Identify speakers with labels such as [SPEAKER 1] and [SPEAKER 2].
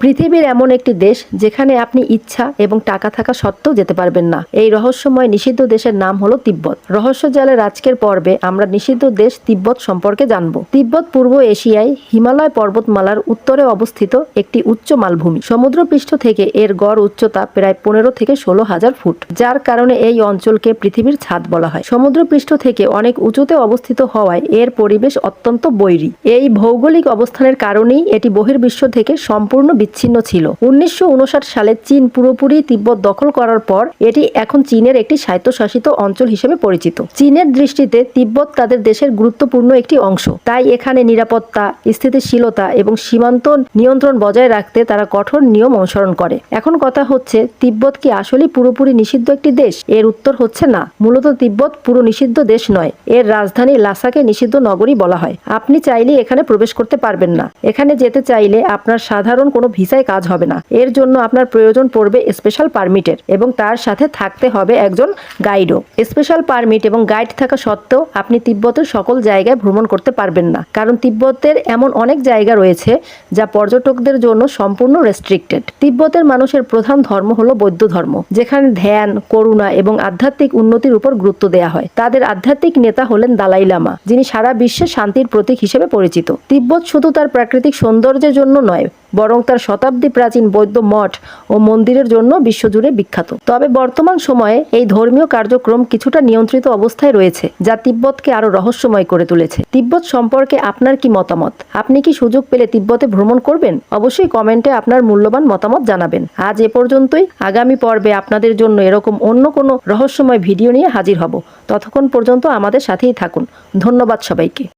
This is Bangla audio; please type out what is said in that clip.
[SPEAKER 1] পৃথিবীর এমন একটি দেশ যেখানে আপনি ইচ্ছা এবং টাকা থাকা সত্ত্বেও যেতে পারবেন না। এই রহস্যময় নিষিদ্ধ দেশের নাম হলো তিব্বত। রহস্য জালের আজকের পর্বে আমরা নিষিদ্ধ দেশ তিব্বত সম্পর্কে জানব। তিব্বত পূর্ব এশিয়ায় হিমালয় পর্বতমালার উত্তরে অবস্থিত একটি উচ্চ মালভূমি। সমুদ্রপৃষ্ঠ থেকে এর গড় উচ্চতা প্রায় 15 থেকে 16,000 ফুট, যার কারণে এই অঞ্চলকে পৃথিবীর ছাদ বলা হয়। সমুদ্রপৃষ্ঠ থেকে অনেক উঁচুতে অবস্থিত হওয়ায় এর পরিবেশ অত্যন্ত বৈরী। এই ভৌগোলিক অবস্থানের কারণেই এটি বহির্বিশ্ব থেকে সম্পূর্ণ বিচ্ছিন্ন ছিল। 1959 সালে চীন পুরোপুরি তিব্বত দখল করার পর এটি এখন চীনের একটি স্বায়ত্তশাসিত অঞ্চল হিসেবে পরিচিত। চীনের দৃষ্টিতে তিব্বত তাদের দেশের গুরুত্বপূর্ণ একটি অংশ, তাই এখানে নিরাপত্তা, স্থিতিশীলতা এবং সীমান্ত নিয়ন্ত্রণ বজায় রাখতে তারা কঠোর নিয়ম অনুসরণ করে। এখন কথা হচ্ছে, তিব্বত কি আসলেই পুরোপুরি নিষিদ্ধ একটি দেশ? এর উত্তর হচ্ছে না। মূলত তিব্বত পুরো নিষিদ্ধ দেশ নয়। এর রাজধানী লাসাকে নিষিদ্ধ নগরী বলা হয়। আপনি চাইলে এখানে প্রবেশ করতে পারবেন না। এখানে যেতে চাইলে আপনার সাধারণ কোনো ভিসায় কাজ হবে না। এর জন্য আপনার প্রয়োজন পড়বে স্পেশাল পারমিটের, এবং তার সাথে থাকতে হবে একজন গাইডও। স্পেশাল পারমিট এবং গাইড থাকা সত্ত্বেও আপনি তিব্বতের সকল জায়গায় ভ্রমণ করতে পারবেন না, কারণ তিব্বতের এমন অনেক জায়গা রয়েছে যা পর্যটকদের জন্য সম্পূর্ণ রেস্ট্রিক্টেড। তিব্বতের মানুষের প্রধান ধর্ম হলো বৌদ্ধ ধর্ম, যেখানে ধ্যান, করুণা এবং আধ্যাত্মিক উন্নতির উপর গুরুত্ব দেওয়া হয়। তাদের আধ্যাত্মিক নেতা হলেন দালাই লামা, যিনি সারা বিশ্বে শান্তির প্রতীক হিসেবে পরিচিত। তিব্বত শুধু তার প্রাকৃতিক সৌন্দর্যের জন্য নয়, বরং তার শতাব্দী প্রাচীন বৌদ্ধ মঠ ও মন্দিরের জন্য বিশ্বজুড়ে বিখ্যাত। তবে বর্তমান সময়ে এই ধর্মীয় কার্যক্রম কিছুটা নিয়ন্ত্রিত অবস্থায় রয়েছে, যা তিব্বতকে আরো রহস্যময় করে তুলেছে। তিব্বত সম্পর্কে আপনার কি মতামত? আপনি কি সুযোগ পেলে তিব্বতে ভ্রমণ করবেন? অবশ্যই কমেন্টে আপনার মূল্যবান মতামত জানাবেন। আজ এ পর্যন্তই। আগামী পর্বে আপনাদের জন্য এরকম অন্য কোনো রহস্যময় ভিডিও নিয়ে হাজির হব। ততক্ষণ পর্যন্ত আমাদের সাথেই থাকুন। ধন্যবাদ সবাইকে।